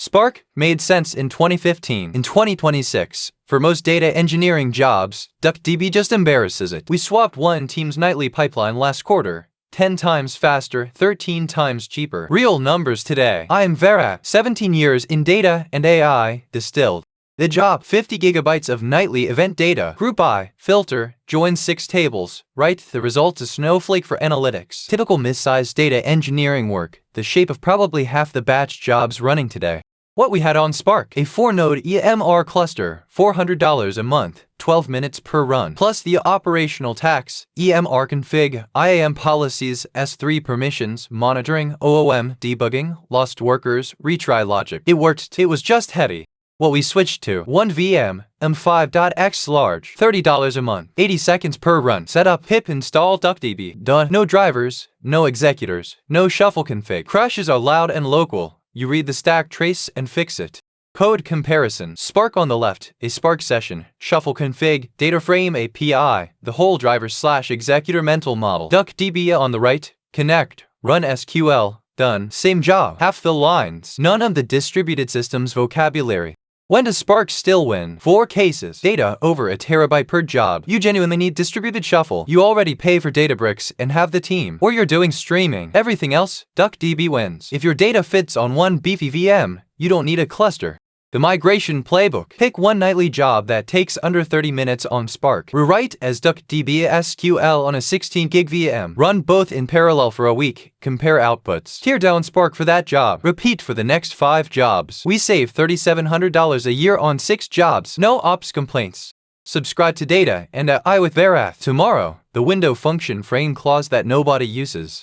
Spark made sense in 2015. In 2026, for most data engineering jobs, DuckDB just embarrasses it. We swapped one team's nightly pipeline last quarter. 10 times faster, 13 times cheaper. Real numbers today. I am Vera, 17 years in data and AI, distilled. The job, 50 gigabytes of nightly event data. Groupby, filter, join 6 tables. Write the result to Snowflake for analytics. Typical mid-sized data engineering work, the shape of probably half the batch jobs running today. What we had on Spark, a 4-node EMR cluster, $400 a month, 12 minutes per run, plus the operational tax, EMR config, IAM policies, S3 permissions, monitoring, OOM, debugging, lost workers, retry logic. It worked, it was just heavy. What we switched to, 1 VM, M5.X large, $30 a month, 80 seconds per run. Setup, pip install DuckDB. Done. No drivers, no executors, no shuffle config. Crashes are loud and local. You read the stack trace and fix it. Code comparison. Spark on the left, a Spark session. Shuffle config, data frame API, the whole driver/executor mental model. DuckDB on the right, connect, run SQL, done. Same job, half the lines. None of the distributed systems vocabulary. When does Spark still win? 4 cases. Data over a terabyte per job. You genuinely need distributed shuffle. You already pay for Databricks and have the team. Or you're doing streaming. Everything else, DuckDB wins. If your data fits on one beefy VM, you don't need a cluster. The migration playbook. Pick one nightly job that takes under 30 minutes on Spark. Rewrite as DuckDB SQL on a 16 gig VM. Run both in parallel for a week. Compare outputs. Tear down Spark for that job. Repeat for the next 5 jobs. We save $3,700 a year on 6 jobs. No ops complaints. Subscribe to Data and I with Verath. Tomorrow, the window function frame clause that nobody uses.